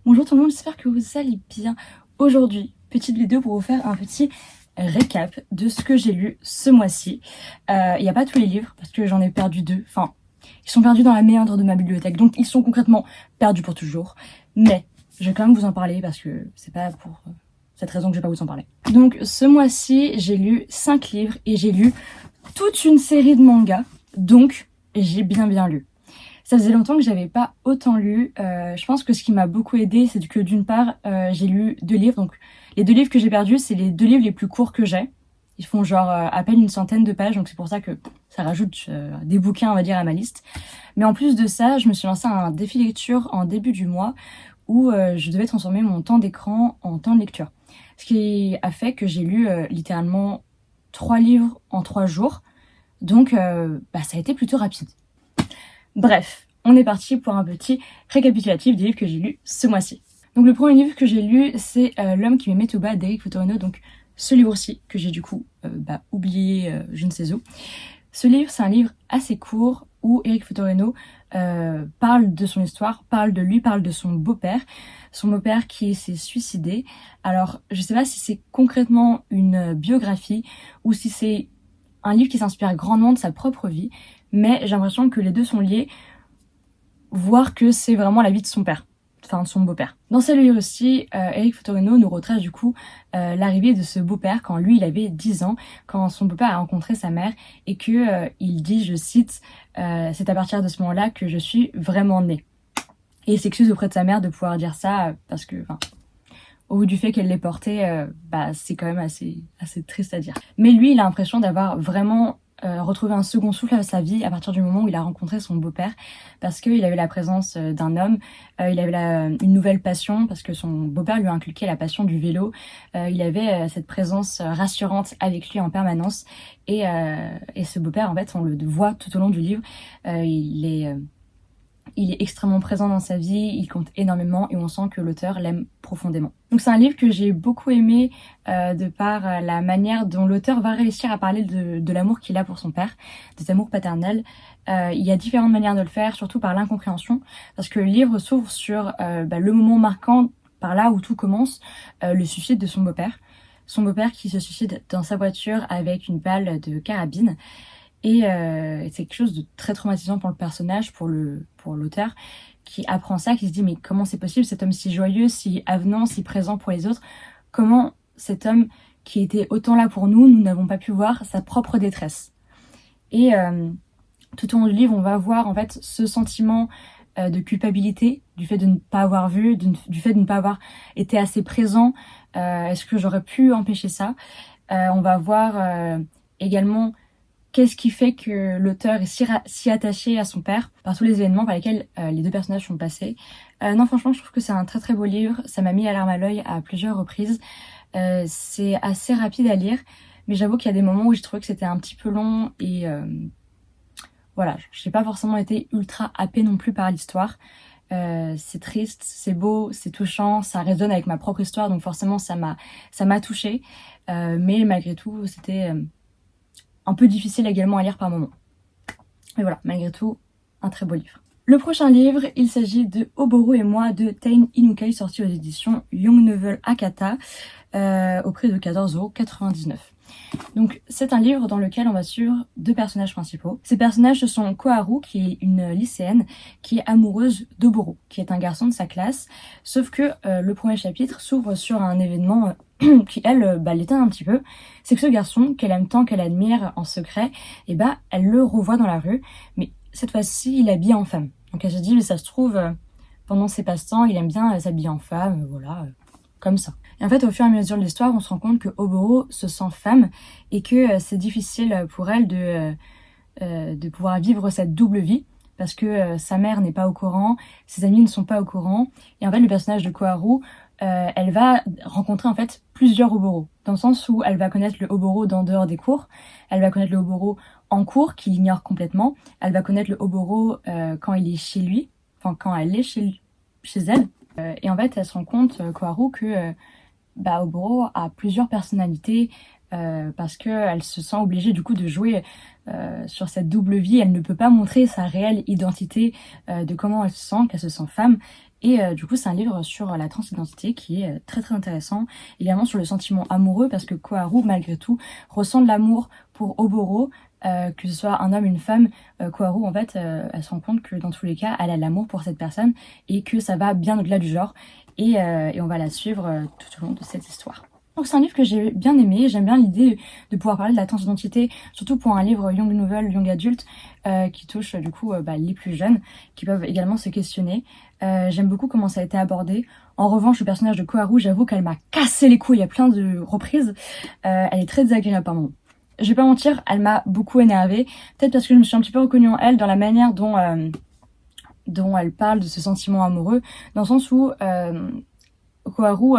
Bonjour tout le monde, j'espère que vous allez bien. Aujourd'hui, petite vidéo pour vous faire un petit récap de ce que j'ai lu ce mois-ci. Il n'y a pas tous les livres parce que j'en ai perdu 2. Enfin, ils sont perdus dans la méandre de ma bibliothèque, donc ils sont concrètement perdus pour toujours. Mais je vais quand même vous en parler parce que c'est pas pour cette raison que je vais pas vous en parler. Donc ce mois-ci, j'ai lu 5 livres et j'ai lu toute une série de mangas, donc j'ai bien lu. Ça faisait longtemps que j'avais pas autant lu. Je pense que ce qui m'a beaucoup aidé, c'est que d'une part, j'ai lu 2 livres. Donc les 2 livres que j'ai perdus, c'est les 2 livres les plus courts que j'ai. Ils font genre à peine une centaine de pages, donc c'est pour ça que ça rajoute des bouquins, on va dire, à ma liste. Mais en plus de ça, je me suis lancée à un défi lecture en début du mois où je devais transformer mon temps d'écran en temps de lecture. Ce qui a fait que j'ai lu littéralement 3 livres en 3 jours. Donc ça a été plutôt rapide. Bref, on est parti pour un petit récapitulatif des livres que j'ai lus ce mois-ci. Donc le premier livre que j'ai lu, c'est L'homme qui m'aimait tout bas d'Eric Fotorino, donc ce livre-ci que j'ai du coup oublié je ne sais où. Ce livre, c'est un livre assez court où Eric Fotorino parle de son histoire, parle de lui, parle de son beau-père qui s'est suicidé. Alors, je sais pas si c'est concrètement une biographie ou si c'est un livre qui s'inspire grandement de sa propre vie, mais j'ai l'impression que les deux sont liés, voire que c'est vraiment la vie de son père, enfin de son beau-père. Dans ce livre aussi, Eric Fotorino nous retrace du coup l'arrivée de ce beau-père quand lui il avait 10 ans, quand son beau-père a rencontré sa mère et que il dit, je cite, c'est à partir de ce moment-là que je suis vraiment née. Et il s'excuse auprès de sa mère de pouvoir dire ça parce que, au bout du fait qu'elle l'ait porté, c'est quand même assez triste à dire. Mais lui, il a l'impression d'avoir vraiment retrouvé un second souffle à sa vie à partir du moment où il a rencontré son beau-père, parce qu'il avait la présence d'un homme, il avait une nouvelle passion, parce que son beau-père lui a inculqué la passion du vélo, il avait cette présence rassurante avec lui en permanence, et ce beau-père, en fait, on le voit tout au long du livre, il est extrêmement présent dans sa vie, il compte énormément et on sent que l'auteur l'aime profondément. Donc c'est un livre que j'ai beaucoup aimé de par la manière dont l'auteur va réussir à parler de l'amour qu'il a pour son père, de cet amour paternel. Il y a différentes manières de le faire, surtout par l'incompréhension, parce que le livre s'ouvre sur le moment marquant, par là où tout commence, le suicide de son beau-père. Son beau-père qui se suicide dans sa voiture avec une balle de carabine. Et c'est quelque chose de très traumatisant pour le personnage, pour l'auteur, qui apprend ça, qui se dit mais comment c'est possible, cet homme si joyeux, si avenant, si présent pour les autres, comment cet homme qui était autant là pour nous, nous n'avons pas pu voir sa propre détresse. Et tout au long du livre, on va voir en fait ce sentiment de culpabilité, du fait de ne pas avoir vu, du fait de ne pas avoir été assez présent. Est-ce que j'aurais pu empêcher ça? On va voir également qu'est-ce qui fait que l'auteur est si attaché à son père par tous les événements par lesquels les deux personnages sont passés. Non, franchement, je trouve que c'est un très beau livre. Ça m'a mis la larme à l'œil à plusieurs reprises. C'est assez rapide à lire, mais j'avoue qu'il y a des moments où j'ai trouvé que c'était un petit peu long et voilà, j'ai pas forcément été ultra happée non plus par l'histoire. C'est triste, c'est beau, c'est touchant, ça résonne avec ma propre histoire, donc forcément ça m'a touchée. Mais malgré tout, c'était un peu difficile également à lire par moments. Mais voilà, malgré tout, un très beau livre. Le prochain livre, il s'agit de Oboro et moi de Tein Inukai, sorti aux éditions Young Novel Akata, au prix de 14,99 €. Donc c'est un livre dans lequel on va suivre 2 personnages principaux. Ces personnages, ce sont Koharu, qui est une lycéenne, qui est amoureuse d'Oboro, qui est un garçon de sa classe, sauf que le premier chapitre s'ouvre sur un événement qui, elle, l'étonne un petit peu. C'est que ce garçon, qu'elle aime tant, qu'elle admire en secret, elle le revoit dans la rue, mais cette fois-ci, il est habillé en femme. Donc elle se dit, mais ça se trouve, pendant ses passe-temps, il aime bien s'habiller en femme, voilà, comme ça. Et en fait, au fur et à mesure de l'histoire, on se rend compte que Oboro se sent femme et que c'est difficile pour elle de pouvoir vivre cette double vie parce que sa mère n'est pas au courant, ses amis ne sont pas au courant. Et en fait, le personnage de Koharu, elle va rencontrer en fait plusieurs Oboro, dans le sens où elle va connaître le Oboro d'en dehors des cours, elle va connaître le Oboro en cours qu'il ignore complètement, elle va connaître le Oboro quand il est chez lui, enfin quand elle est chez elle. Et en fait, elle se rend compte, Koharu, que Oboro a plusieurs personnalités parce qu'elle se sent obligée du coup de jouer sur cette double vie. Elle ne peut pas montrer sa réelle identité de comment elle se sent, qu'elle se sent femme. Et du coup, c'est un livre sur la transidentité qui est très très intéressant, également sur le sentiment amoureux, parce que Koharu, malgré tout, ressent de l'amour pour Oboro, que ce soit un homme, une femme. Koharu, en fait, elle se rend compte que dans tous les cas, elle a de l'amour pour cette personne et que ça va bien au-delà du genre. Et on va la suivre tout au long de cette histoire. Donc c'est un livre que j'ai bien aimé, j'aime bien l'idée de pouvoir parler de la transidentité, surtout pour un livre young novel, young adulte, qui touche du coup les plus jeunes, qui peuvent également se questionner. J'aime beaucoup comment ça a été abordé. En revanche, le personnage de Koharu, j'avoue qu'elle m'a cassé les couilles à plein de reprises. Elle est très désagréable par moments. Je vais pas mentir, elle m'a beaucoup énervée, peut-être parce que je me suis un petit peu reconnue en elle dans la manière dont elle parle de ce sentiment amoureux, dans le sens où Koharu,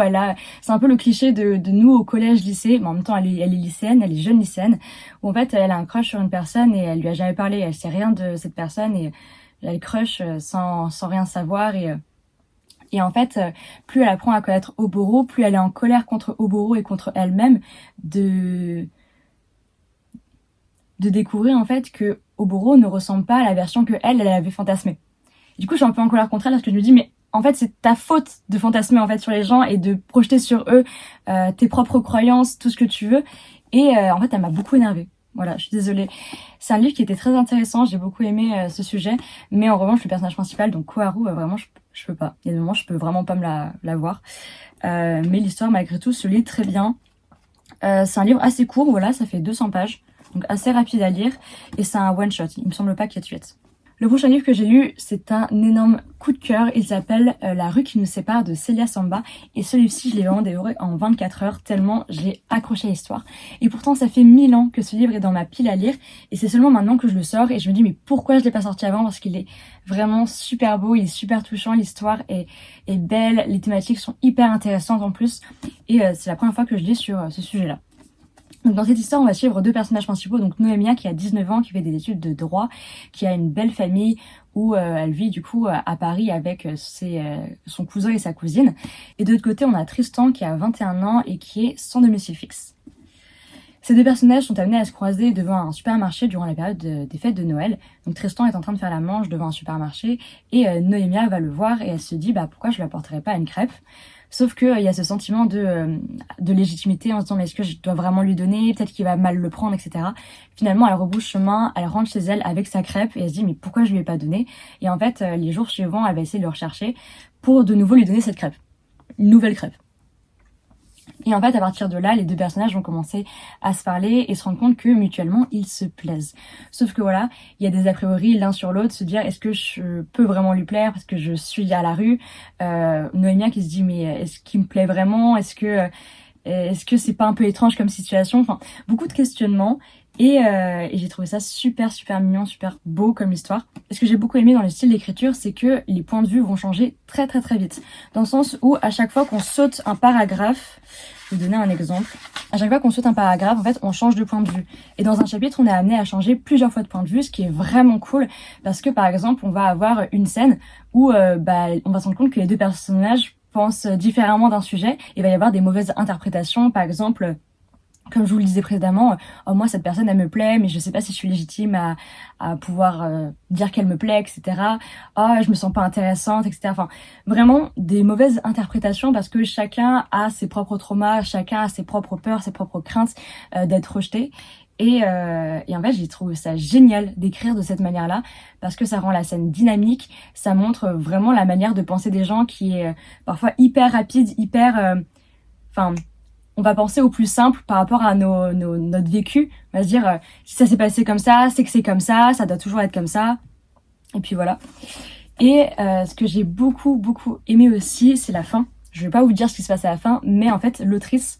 c'est un peu le cliché de nous au collège, lycée, mais en même temps elle est lycéenne, elle est jeune lycéenne, où en fait elle a un crush sur une personne et elle lui a jamais parlé, elle sait rien de cette personne et elle crush sans rien savoir et en fait, plus elle apprend à connaître Oboro, plus elle est en colère contre Oboro et contre elle-même de découvrir en fait que Oboro ne ressemble pas à la version que elle avait fantasmée. Du coup, je suis un peu en colère contre elle parce que je me dis mais en fait, c'est ta faute de fantasmer en fait sur les gens et de projeter sur eux tes propres croyances, tout ce que tu veux. Et en fait, elle m'a beaucoup énervée. Voilà, je suis désolée. C'est un livre qui était très intéressant, j'ai beaucoup aimé ce sujet, mais en revanche, le personnage principal, donc Koharu, vraiment, je peux pas. Il y a des moments, je peux vraiment pas me la voir. Mais l'histoire, malgré tout, se lit très bien. C'est un livre assez court, voilà, ça fait 200 pages, donc assez rapide à lire, et c'est un one-shot, il me semble pas qu'il y ait de suite. Le prochain livre que j'ai lu, c'est un énorme coup de cœur. Il s'appelle La rue qui nous sépare de Célia Samba. Et celui-ci, je l'ai vraiment dévoré en 24 heures, tellement j'ai accroché à l'histoire. Et pourtant, ça fait 1000 ans que ce livre est dans ma pile à lire. Et c'est seulement maintenant que je le sors. Et je me dis, mais pourquoi je l'ai pas sorti avant? Parce qu'il est vraiment super beau, il est super touchant, l'histoire est belle, les thématiques sont hyper intéressantes en plus. Et c'est la première fois que je lis sur ce sujet-là. Donc dans cette histoire, on va suivre deux personnages principaux, donc Noémia qui a 19 ans, qui fait des études de droit, qui a une belle famille où elle vit du coup à Paris avec son cousin et sa cousine. Et de l'autre côté, on a Tristan qui a 21 ans et qui est sans domicile fixe. Ces deux personnages sont amenés à se croiser devant un supermarché durant la période des fêtes de Noël. Donc Tristan est en train de faire la manche devant un supermarché et Noémia va le voir et elle se dit pourquoi je lui apporterais pas une crêpe. Sauf qu'il y a ce sentiment de légitimité en se disant mais est-ce que je dois vraiment lui donner, peut-être qu'il va mal le prendre, etc. Finalement elle rebrousse chemin, elle rentre chez elle avec sa crêpe et elle se dit mais pourquoi je lui ai pas donné. Et en fait les jours suivants elle va essayer de le rechercher pour de nouveau lui donner cette crêpe, une nouvelle crêpe. Et en fait, à partir de là, les deux personnages vont commencer à se parler et se rendre compte que mutuellement, ils se plaisent. Sauf que voilà, il y a des a priori l'un sur l'autre, se dire est-ce que je peux vraiment lui plaire parce que je suis à la rue. Noémia qui se dit mais est-ce qu'il me plaît vraiment? Est-ce que c'est pas un peu étrange comme situation? Enfin, beaucoup de questionnements. Et j'ai trouvé ça super mignon, super beau comme histoire. Et ce que j'ai beaucoup aimé dans le style d'écriture, c'est que les points de vue vont changer très vite. Dans le sens où à chaque fois qu'on saute un paragraphe, je vais vous donner un exemple. À chaque fois qu'on saute un paragraphe, en fait, on change de point de vue. Et dans un chapitre, on est amené à changer plusieurs fois de point de vue, ce qui est vraiment cool. Parce que par exemple, on va avoir une scène où on va se rendre compte que les deux personnages pensent différemment d'un sujet. Il va y avoir des mauvaises interprétations, par exemple... Comme je vous le disais précédemment, moi cette personne elle me plaît, mais je sais pas si je suis légitime à pouvoir dire qu'elle me plaît, etc. Je me sens pas intéressante, etc. Enfin, vraiment des mauvaises interprétations parce que chacun a ses propres traumas, chacun a ses propres peurs, ses propres craintes d'être rejeté. Et en fait, j'ai trouvé ça génial d'écrire de cette manière-là parce que ça rend la scène dynamique, ça montre vraiment la manière de penser des gens qui est parfois hyper rapide, on va penser au plus simple par rapport à notre vécu. On va se dire, si ça s'est passé comme ça, c'est que c'est comme ça doit toujours être comme ça. Et puis voilà. Et ce que j'ai beaucoup aimé aussi, c'est la fin. Je vais pas vous dire ce qui se passe à la fin, mais en fait, l'autrice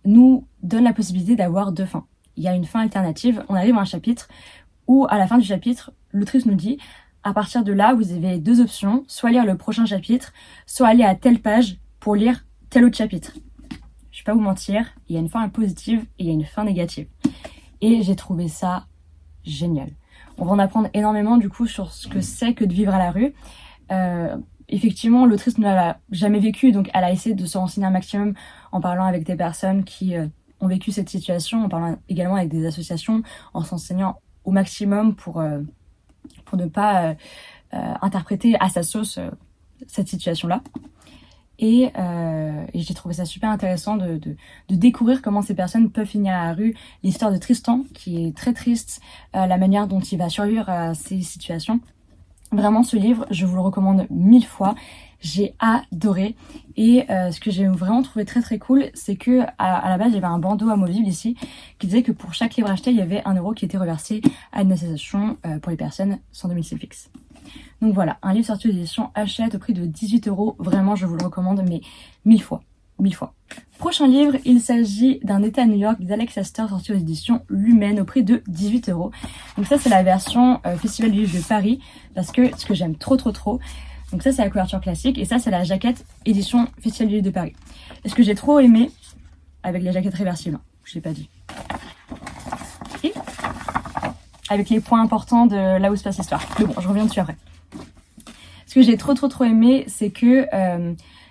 nous donne la possibilité d'avoir deux fins. Il y a une fin alternative. On arrive à un chapitre où, à la fin du chapitre, l'autrice nous dit, à partir de là, vous avez deux options, soit lire le prochain chapitre, soit aller à telle page pour lire tel autre chapitre. Je vais pas vous mentir, il y a une fin positive et il y a une fin négative. Et j'ai trouvé ça génial. On va en apprendre énormément du coup sur ce que c'est que de vivre à la rue. Effectivement, l'autrice ne l'a jamais vécu, donc elle a essayé de se renseigner un maximum en parlant avec des personnes qui ont vécu cette situation, en parlant également avec des associations, en s'enseignant au maximum pour ne pas interpréter à sa sauce cette situation-là. Et j'ai trouvé ça super intéressant de découvrir comment ces personnes peuvent finir à la rue. L'histoire de Tristan, qui est très triste, la manière dont il va survivre à ces situations. Vraiment, ce livre, je vous le recommande 1000 fois. J'ai adoré. Et ce que j'ai vraiment trouvé très très cool, c'est que à la base, il y avait un bandeau amovible ici qui disait que pour chaque livre acheté, il y avait 1 € qui était reversé à une association pour les personnes sans domicile fixe. Donc voilà, un livre sorti aux éditions Hachette au prix de 18 €. Vraiment, je vous le recommande, mais 1000 fois. 1000 fois. Prochain livre, il s'agit d'un été à New York d'Alex Astor, sorti aux éditions Lumen au prix de 18 €. Donc ça, c'est la version Festival du livre de Paris, parce que ce que j'aime trop. Donc ça, c'est la couverture classique, et ça, c'est la jaquette édition Festival du livre de Paris. Et ce que j'ai trop aimé, avec la jaquette réversible, je l'ai pas dit. Et avec les points importants de là où se passe l'histoire. Mais bon, je reviens dessus après. Ce que j'ai trop aimé, c'est que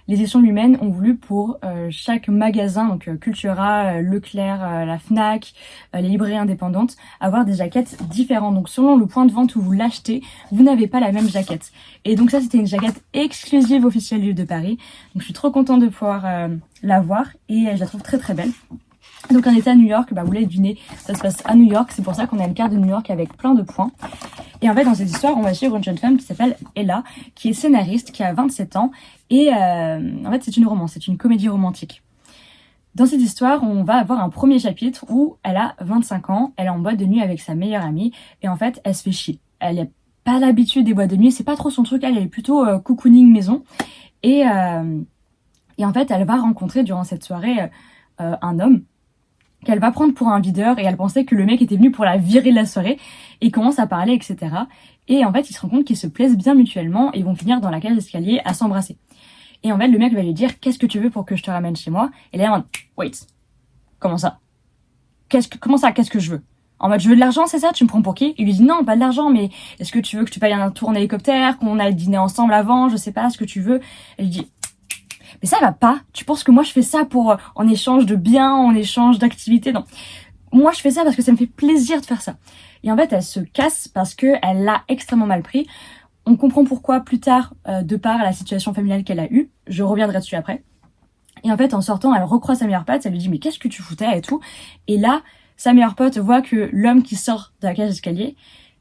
les éditions Lumen ont voulu pour chaque magasin, donc Cultura, Leclerc, la Fnac, les librairies indépendantes, avoir des jaquettes différentes. Donc selon le point de vente où vous l'achetez, vous n'avez pas la même jaquette. Et donc ça, c'était une jaquette exclusive au Festival du livre de Paris. Donc je suis trop contente de pouvoir la voir et je la trouve très belle. Donc un été à New York, vous l'avez deviné, ça se passe à New York, c'est pour ça qu'on a une carte de New York avec plein de points. Et en fait, dans cette histoire, on va suivre une jeune femme qui s'appelle Ella, qui est scénariste, qui a 27 ans, et en fait, c'est une romance, c'est une comédie romantique. Dans cette histoire, on va avoir un premier chapitre où elle a 25 ans, elle est en boîte de nuit avec sa meilleure amie, et en fait, elle se fait chier. Elle n'a pas l'habitude des boîtes de nuit, c'est pas trop son truc, elle est plutôt cocooning maison. Et en fait, elle va rencontrer durant cette soirée un homme qu'elle va prendre pour un videur, et elle pensait que le mec était venu pour la virer de la soirée, et ils commencent à parler, etc. Et en fait, ils se rendent compte qu'ils se plaisent bien mutuellement, et ils vont finir dans la cage d'escalier à s'embrasser. Et en fait, le mec va lui dire, qu'est-ce que tu veux pour que je te ramène chez moi? Et là, elle va dire, wait, comment ça? Comment ça, qu'est-ce que je veux? En mode, je veux de l'argent, c'est ça? Tu me prends pour qui? Il lui dit, non, pas de l'argent, mais est-ce que tu veux que je te paye un tour en hélicoptère, qu'on aille dîner ensemble avant, je sais pas, ce que tu veux? Elle lui dit, mais ça va pas. Tu penses que moi je fais ça pour en échange de biens, en échange d'activités? Non. Moi je fais ça parce que ça me fait plaisir de faire ça. Et en fait elle se casse parce que elle l'a extrêmement mal pris. On comprend pourquoi plus tard de par la situation familiale qu'elle a eue. Je reviendrai dessus après. Et en fait en sortant elle recroise sa meilleure pote, elle lui dit mais qu'est-ce que tu foutais et tout. Et là sa meilleure pote voit que l'homme qui sort de la cage d'escalier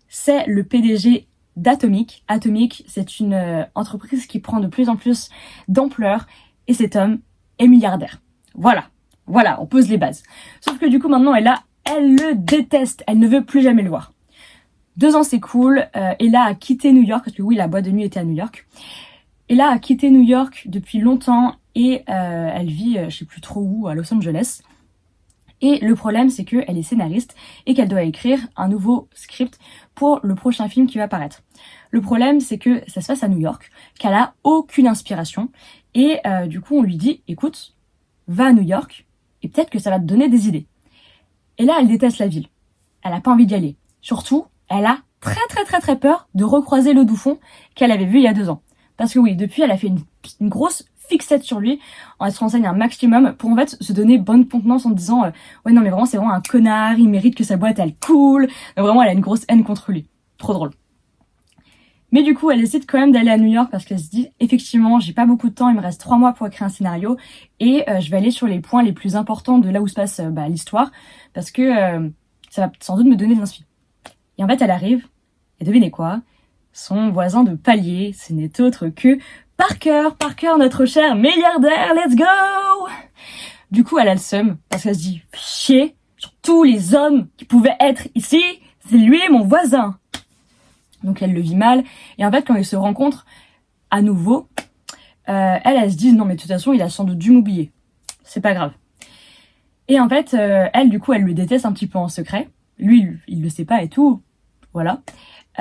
c'est le PDG d'Atomic. Atomic, c'est une entreprise qui prend de plus en plus d'ampleur. Et cet homme est milliardaire. Voilà, on pose les bases. Sauf que du coup, maintenant, elle le déteste. Elle ne veut plus jamais le voir. 2 ans, c'est cool. Ella a quitté New York, parce que oui, la boîte de nuit était à New York. Ella a quitté New York depuis longtemps et elle vit, je sais plus trop où, à Los Angeles. Et le problème, c'est qu'elle est scénariste et qu'elle doit écrire un nouveau script pour le prochain film qui va apparaître. Le problème, c'est que ça se passe à New York, qu'elle a aucune inspiration. Et du coup, on lui dit, écoute, va à New York et peut-être que ça va te donner des idées. Et là, elle déteste la ville. Elle a pas envie d'y aller. Surtout, elle a très peur de recroiser le Douffon qu'elle avait vu il y a 2 ans. Parce que oui, depuis, elle a fait une grosse fixette sur lui. Elle se renseigne un maximum pour en fait se donner bonne contenance en disant ouais non mais vraiment c'est vraiment un connard, il mérite que sa boîte elle coule. Donc, vraiment elle a une grosse haine contre lui. Trop drôle. Mais du coup, elle décide quand même d'aller à New York parce qu'elle se dit, effectivement, j'ai pas beaucoup de temps, il me reste 3 mois pour écrire un scénario et je vais aller sur les points les plus importants de là où se passe l'histoire parce que ça va sans doute me donner de l'inspiration. Et en fait, elle arrive et devinez quoi? Son voisin de palier, ce n'est autre que Parker, notre cher milliardaire, let's go! Du coup, elle a le seum parce qu'elle se dit, chier sur tous les hommes qui pouvaient être ici, c'est lui mon voisin. Donc elle le vit mal. Et en fait, quand ils se rencontrent à nouveau, elle se dit non mais de toute façon, il a sans doute dû m'oublier. C'est pas grave. Et en fait, elle du coup, elle le déteste un petit peu en secret. Lui, il le sait pas et tout. Voilà.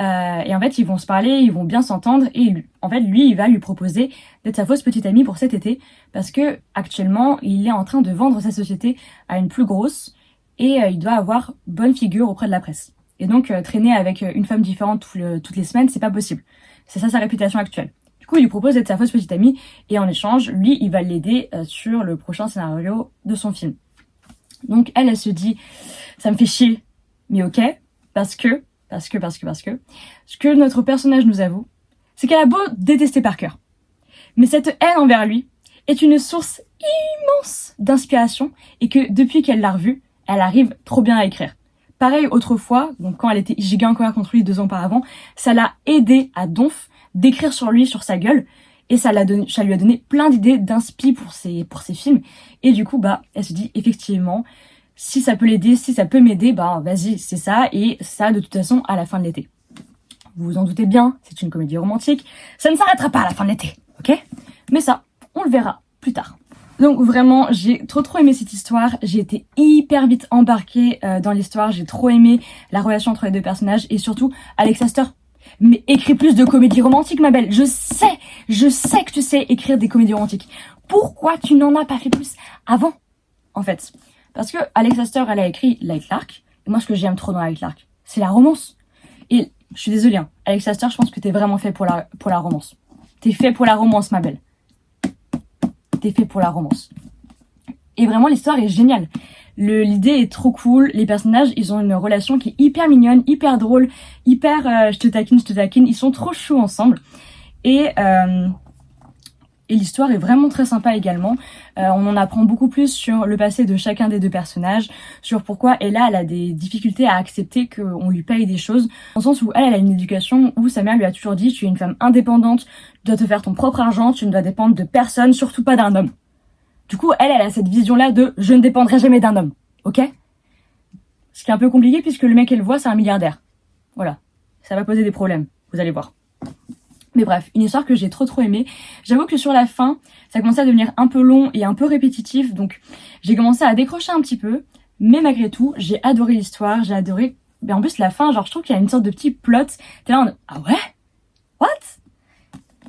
Et en fait, ils vont se parler, ils vont bien s'entendre. Et en fait, lui, il va lui proposer d'être sa fausse petite amie pour cet été. Parce que actuellement, il est en train de vendre sa société à une plus grosse. Et il doit avoir bonne figure auprès de la presse. Et donc, traîner avec une femme différente toutes les semaines, c'est pas possible. C'est ça sa réputation actuelle. Du coup, il lui propose d'être sa fausse petite amie, et en échange, lui, il va l'aider sur le prochain scénario de son film. Donc, elle se dit, ça me fait chier, mais ok, parce que, ce que notre personnage nous avoue, c'est qu'elle a beau détester Parker. Mais cette haine envers lui est une source immense d'inspiration et que depuis qu'elle l'a revu, elle arrive trop bien à écrire. Pareil autrefois, donc quand elle était giga en colère contre lui 2 ans auparavant, ça l'a aidé à donf d'écrire sur lui, sur sa gueule, et ça lui a donné plein d'idées d'inspi pour ses films. Et du coup, elle se dit effectivement, si ça peut l'aider, si ça peut m'aider, vas-y, c'est ça, et ça de toute façon à la fin de l'été. Vous vous en doutez bien, c'est une comédie romantique, ça ne s'arrêtera pas à la fin de l'été, ok? Mais ça, on le verra plus tard. Donc vraiment, j'ai trop aimé cette histoire, j'ai été hyper vite embarquée dans l'histoire, j'ai trop aimé la relation entre les 2 personnages, et surtout, Alex Astor. Mais écris plus de comédies romantiques, ma belle, je sais que tu sais écrire des comédies romantiques. Pourquoi tu n'en as pas fait plus avant, en fait? Parce que Alex Astor, elle a écrit Like Lark, et moi ce que j'aime trop dans Like Lark, c'est la romance. Et je suis désolée, hein, Alex Astor, je pense que t'es vraiment fait pour la romance. T'es fait pour la romance, ma belle. T'es fait pour la romance. Et vraiment, l'histoire est géniale. L'idée est trop cool. Les personnages, ils ont une relation qui est hyper mignonne, hyper drôle, hyper je te taquine. Ils sont trop choux ensemble. Et l'histoire est vraiment très sympa également. On en apprend beaucoup plus sur le passé de chacun des 2 personnages, sur pourquoi Ella, elle a des difficultés à accepter qu'on lui paye des choses, dans le sens où elle a une éducation où sa mère lui a toujours dit « Tu es une femme indépendante, tu dois te faire ton propre argent, tu ne dois dépendre de personne, surtout pas d'un homme. » Du coup, elle a cette vision-là de « Je ne dépendrai jamais d'un homme. » Ok? Ce qui est un peu compliqué puisque le mec qu'elle voit, c'est un milliardaire. Voilà. Ça va poser des problèmes, vous allez voir. Mais bref, une histoire que j'ai trop aimée. J'avoue que sur la fin, ça commençait à devenir un peu long et un peu répétitif, donc j'ai commencé à décrocher un petit peu. Mais malgré tout, j'ai adoré l'histoire, j'ai adoré... Mais en plus, la fin, je trouve qu'il y a une sorte de petit plot. T'es là en... Ah ouais? What?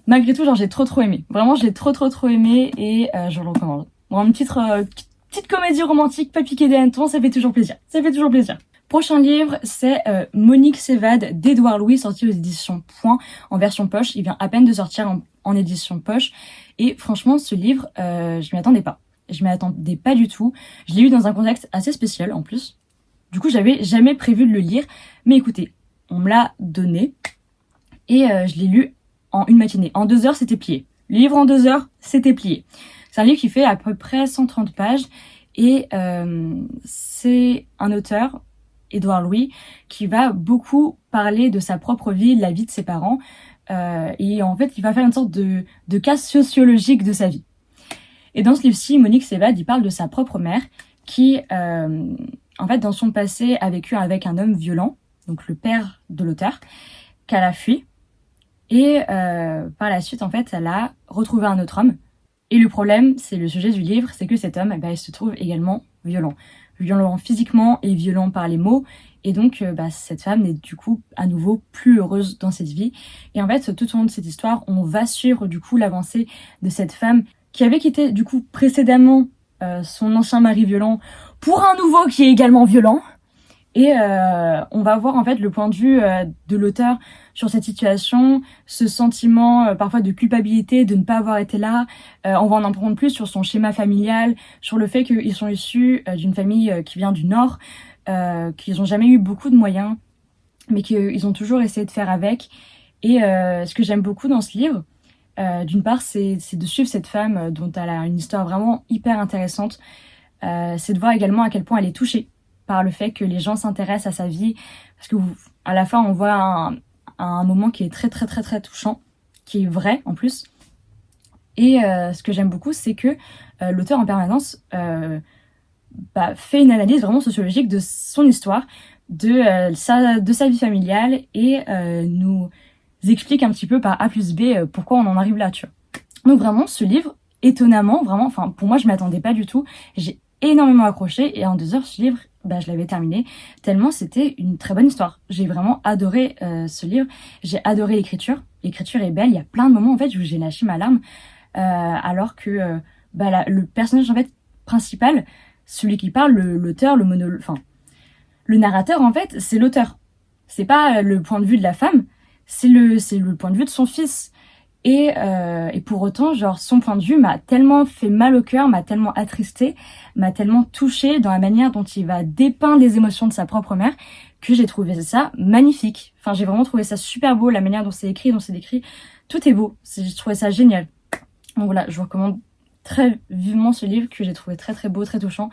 Malgré tout, j'ai trop aimé. Vraiment, j'ai trop aimé et je le recommande. Bon, une petite comédie romantique, pas piquée des hannetons, ça fait toujours plaisir. Prochain livre, c'est Monique s'évade d'Édouard Louis, sorti aux éditions Point en version poche. Il vient à peine de sortir en édition poche. Et franchement, ce livre, je m'y attendais pas. Je m'y attendais pas du tout. Je l'ai lu dans un contexte assez spécial en plus. Du coup, j'avais jamais prévu de le lire. Mais écoutez, on me l'a donné et je l'ai lu en une matinée. En 2 heures, c'était plié. Le livre en 2 heures, c'était plié. C'est un livre qui fait à peu près 130 pages et c'est un auteur, Édouard Louis, qui va beaucoup parler de sa propre vie, de la vie de ses parents et en fait, il va faire une sorte de cas sociologique de sa vie. Et dans ce livre-ci, Monique s'évade, il parle de sa propre mère qui, en fait, dans son passé, a vécu avec un homme violent, donc le père de l'auteur, qu'elle a fui. Et par la suite, en fait, elle a retrouvé un autre homme. Et le problème, c'est le sujet du livre, c'est que cet homme, il se trouve également violent. Violent physiquement et violent par les mots. Et donc, cette femme n'est du coup à nouveau plus heureuse dans cette vie. Et en fait, tout au long de cette histoire, on va suivre du coup l'avancée de cette femme qui avait quitté du coup précédemment son ancien mari violent pour un nouveau qui est également violent. Et on va voir en fait le point de vue de l'auteur sur cette situation, ce sentiment parfois de culpabilité de ne pas avoir été là. On va en apprendre plus sur son schéma familial, sur le fait qu'ils sont issus d'une famille qui vient du Nord, qu'ils n'ont jamais eu beaucoup de moyens, mais qu'ils ont toujours essayé de faire avec. Et ce que j'aime beaucoup dans ce livre, d'une part, c'est de suivre cette femme dont elle a une histoire vraiment hyper intéressante. C'est de voir également à quel point elle est touchée par le fait que les gens s'intéressent à sa vie, parce que à la fin on voit un moment qui est très touchant, qui est vrai en plus. Et ce que j'aime beaucoup, c'est que l'auteur en permanence fait une analyse vraiment sociologique de son histoire, de sa vie familiale et nous explique un petit peu par A plus B pourquoi on en arrive là, tu vois. Donc vraiment, ce livre, étonnamment, vraiment, enfin pour moi je m'attendais pas du tout, j'ai énormément accroché et en 2 heures ce livre, je l'avais terminé tellement c'était une très bonne histoire. J'ai vraiment adoré ce livre, j'ai adoré l'écriture. L'écriture est belle, il y a plein de moments en fait où j'ai lâché ma larme alors que le personnage en fait principal, celui qui parle, l'auteur, le narrateur en fait, c'est l'auteur. C'est pas le point de vue de la femme, c'est le point de vue de son fils. Et pour autant, son point de vue m'a tellement fait mal au cœur, m'a tellement attristée, m'a tellement touchée dans la manière dont il va dépeindre les émotions de sa propre mère, que j'ai trouvé ça magnifique. Enfin, j'ai vraiment trouvé ça super beau, la manière dont c'est écrit, dont c'est décrit. Tout est beau. J'ai trouvé ça génial. Donc voilà, je vous recommande très vivement ce livre que j'ai trouvé très très beau, très touchant,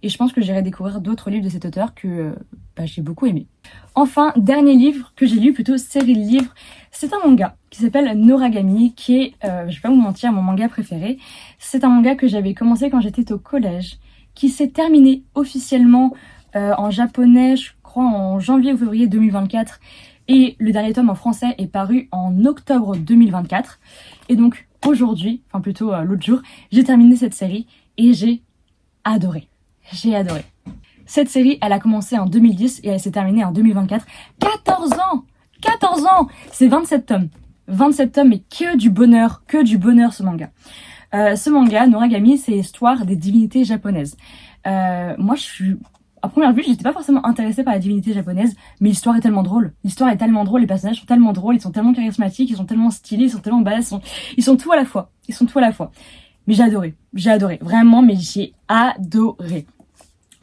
et je pense que j'irai découvrir d'autres livres de cet auteur que j'ai beaucoup aimé. Enfin, dernier livre que j'ai lu, plutôt série de livres, c'est un manga qui s'appelle Noragami, qui est, je vais pas vous mentir, mon manga préféré. C'est un manga que j'avais commencé quand j'étais au collège, qui s'est terminé officiellement en japonais, je crois en janvier ou février 2024, et le dernier tome en français est paru en octobre 2024, et donc aujourd'hui, enfin plutôt l'autre jour, j'ai terminé cette série et j'ai adoré. J'ai adoré. Cette série, elle a commencé en 2010 et elle s'est terminée en 2024. 14 ans 14 ans. C'est 27 tomes. 27 tomes, mais que du bonheur ce manga. Ce manga, Noragami, c'est l'histoire des divinités japonaises. Moi, à première vue, j'étais pas forcément intéressée par la divinité japonaise, mais l'histoire est tellement drôle. L'histoire est tellement drôle, les personnages sont tellement drôles, ils sont tellement charismatiques, ils sont tellement stylés, ils sont tellement badass, ils sont tout à la fois. Ils sont tout à la fois. Mais j'ai adoré. Vraiment, mais j'ai adoré.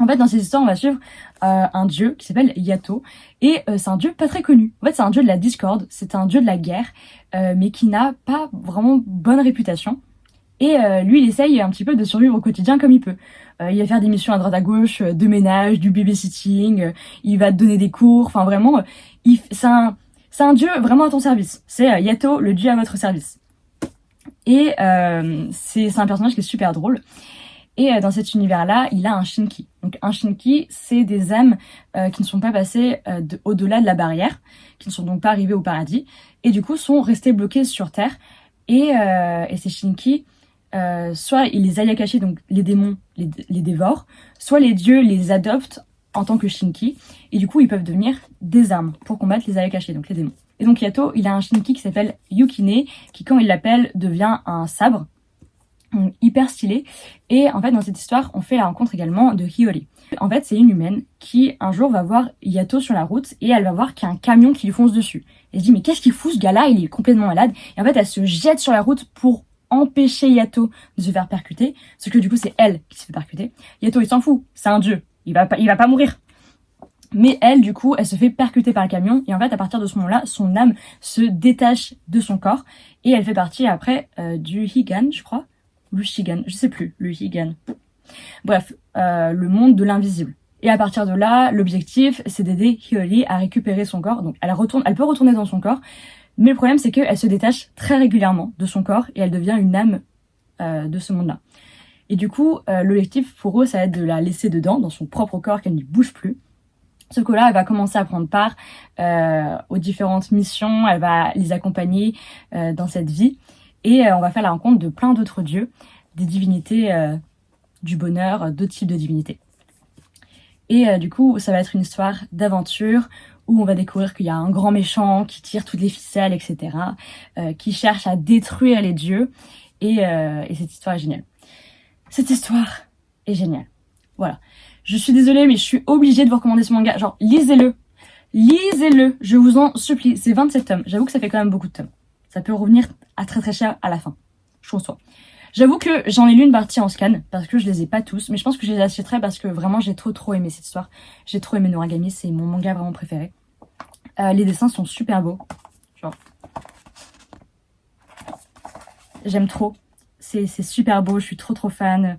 En fait, dans cette histoire, on va suivre un dieu qui s'appelle Yato, et c'est un dieu pas très connu. En fait, c'est un dieu de la discorde, c'est un dieu de la guerre, mais qui n'a pas vraiment bonne réputation. Et lui, il essaye un petit peu de survivre au quotidien comme il peut. Il va faire des missions à droite à gauche, de ménage, du babysitting, il va te donner des cours, enfin vraiment, c'est un dieu vraiment à ton service. C'est Yato, le dieu à votre service. Et c'est un personnage qui est super drôle. Et dans cet univers-là, il a un Shinki. Donc un Shinki, c'est des âmes qui ne sont pas passées au-delà de la barrière, qui ne sont donc pas arrivées au paradis, et du coup sont restés bloqués sur Terre. Et ces Shinki, soit ils les ayakashi, donc les démons les dévorent, soit les dieux les adoptent en tant que Shinki, et du coup ils peuvent devenir des armes pour combattre les ayakashi, donc les démons. Et donc Yato, il a un Shinki qui s'appelle Yukine, qui quand il l'appelle devient un sabre, hyper stylé. Et en fait dans cette histoire on fait la rencontre également de Hiyori. En fait c'est une humaine qui un jour va voir Yato sur la route et elle va voir qu'il y a un camion qui lui fonce dessus. Elle se dit mais qu'est-ce qu'il fout ce gars là, il est complètement malade. Et en fait elle se jette sur la route pour empêcher Yato de se faire percuter, ce que du coup c'est elle qui se fait percuter. Yato il s'en fout, c'est un dieu, il va pas mourir. Mais elle, du coup, elle se fait percuter par le camion, et en fait, à partir de ce moment-là, son âme se détache de son corps, et elle fait partie après du Higan, je crois, ou le Shigan, je sais plus, le Higan. Bref, le monde de l'invisible. Et à partir de là, l'objectif, c'est d'aider Hiyori à récupérer son corps. Donc, elle peut retourner dans son corps, mais le problème, c'est qu'elle se détache très régulièrement de son corps, et elle devient une âme de ce monde-là. Et du coup, l'objectif pour eux, ça va être de la laisser dedans, dans son propre corps, qu'elle ne bouge plus. Sauf que là, elle va commencer à prendre part aux différentes missions, elle va les accompagner dans cette vie. Et on va faire la rencontre de plein d'autres dieux, des divinités du bonheur, d'autres types de divinités. Et du coup, ça va être une histoire d'aventure où on va découvrir qu'il y a un grand méchant qui tire toutes les ficelles, etc., qui cherche à détruire les dieux. Et cette histoire est géniale. Cette histoire est géniale. Voilà. Je suis désolée, mais je suis obligée de vous recommander ce manga. Genre, lisez-le. Lisez-le, je vous en supplie. C'est 27 tomes. J'avoue que ça fait quand même beaucoup de tomes. Ça peut revenir à très très cher à la fin. Je conçois. J'avoue que j'en ai lu une partie en scan, parce que je les ai pas tous. Mais je pense que je les achèterai parce que vraiment, j'ai trop aimé cette histoire. J'ai trop aimé Noragami, c'est mon manga vraiment préféré. Les dessins sont super beaux. Genre, j'aime trop. C'est super beau, je suis trop fan.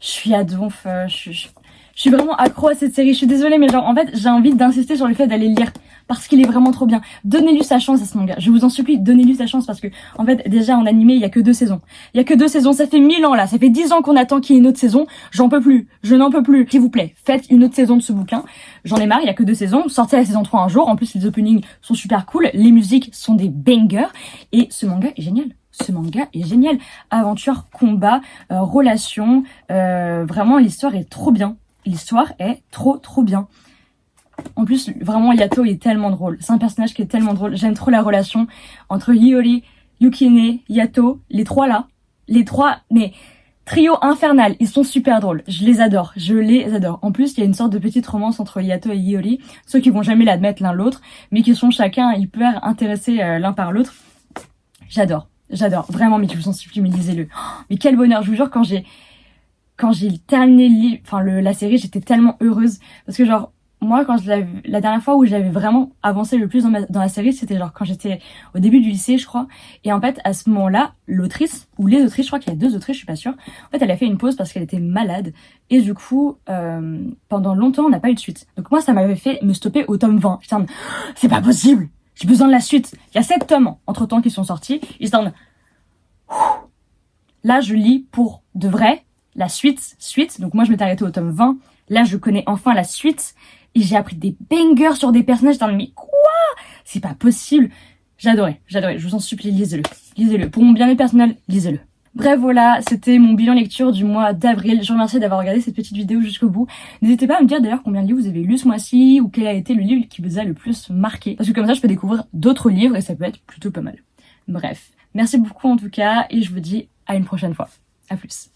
Je suis à donf, je suis vraiment accro à cette série, je suis désolée, mais genre, en fait, j'ai envie d'insister sur le fait d'aller le lire, parce qu'il est vraiment trop bien. Donnez-lui sa chance à ce manga, je vous en supplie, donnez-lui sa chance, parce que, en fait, déjà, en animé, il y a que 2 saisons. Il y a que 2 saisons, ça fait 1000 ans, là, ça fait 10 ans qu'on attend qu'il y ait une autre saison, j'en peux plus, je n'en peux plus. S'il vous plaît, faites une autre saison de ce bouquin, j'en ai marre, il y a que 2 saisons, sortez la saison 3 un jour, en plus, les openings sont super cool, les musiques sont des bangers, et ce manga est génial. Ce manga est génial. Aventure, combat, relation, vraiment l'histoire est trop bien. L'histoire est trop bien. En plus, vraiment Yato est tellement drôle. C'est un personnage qui est tellement drôle. J'aime trop la relation entre Hiyori, Yukine, Yato, les trois là. Les trois, mais trio infernal, ils sont super drôles. Je les adore. En plus, il y a une sorte de petite romance entre Yato et Hiyori, ceux qui vont jamais l'admettre l'un l'autre, mais qui sont chacun hyper intéressés l'un par l'autre. J'adore, vraiment, mais je vous en supplie, mais lisez-le. Oh, mais quel bonheur, je vous jure, quand j'ai terminé la série, j'étais tellement heureuse, parce que genre, moi, quand la dernière fois où j'avais vraiment avancé le plus dans la série, c'était genre quand j'étais au début du lycée, je crois. Et en fait, à ce moment-là, l'autrice, ou les autrices, je crois qu'il y a 2 autrices, je suis pas sûre. En fait, elle a fait une pause parce qu'elle était malade. Et du coup, pendant longtemps, on n'a pas eu de suite. Donc moi, ça m'avait fait me stopper au tome 20. J'étais en mode, c'est pas possible! J'ai besoin de la suite. Il y a 7 tomes, entre-temps, qui sont sortis. Et j'étais en mode, là, je lis pour de vrai la suite. Donc moi, je m'étais arrêtée au tome 20. Là, je connais enfin la suite. Et j'ai appris des bangers sur des personnages. J'étais en mode, mais quoi? C'est pas possible. J'adorais. Je vous en supplie, lisez-le. Pour mon bien-être personnel, lisez-le. Bref, voilà, c'était mon bilan lecture du mois d'avril. Je vous remercie d'avoir regardé cette petite vidéo jusqu'au bout. N'hésitez pas à me dire d'ailleurs combien de livres vous avez lu ce mois-ci ou quel a été le livre qui vous a le plus marqué. Parce que comme ça, je peux découvrir d'autres livres et ça peut être plutôt pas mal. Bref, merci beaucoup en tout cas et je vous dis à une prochaine fois. À plus.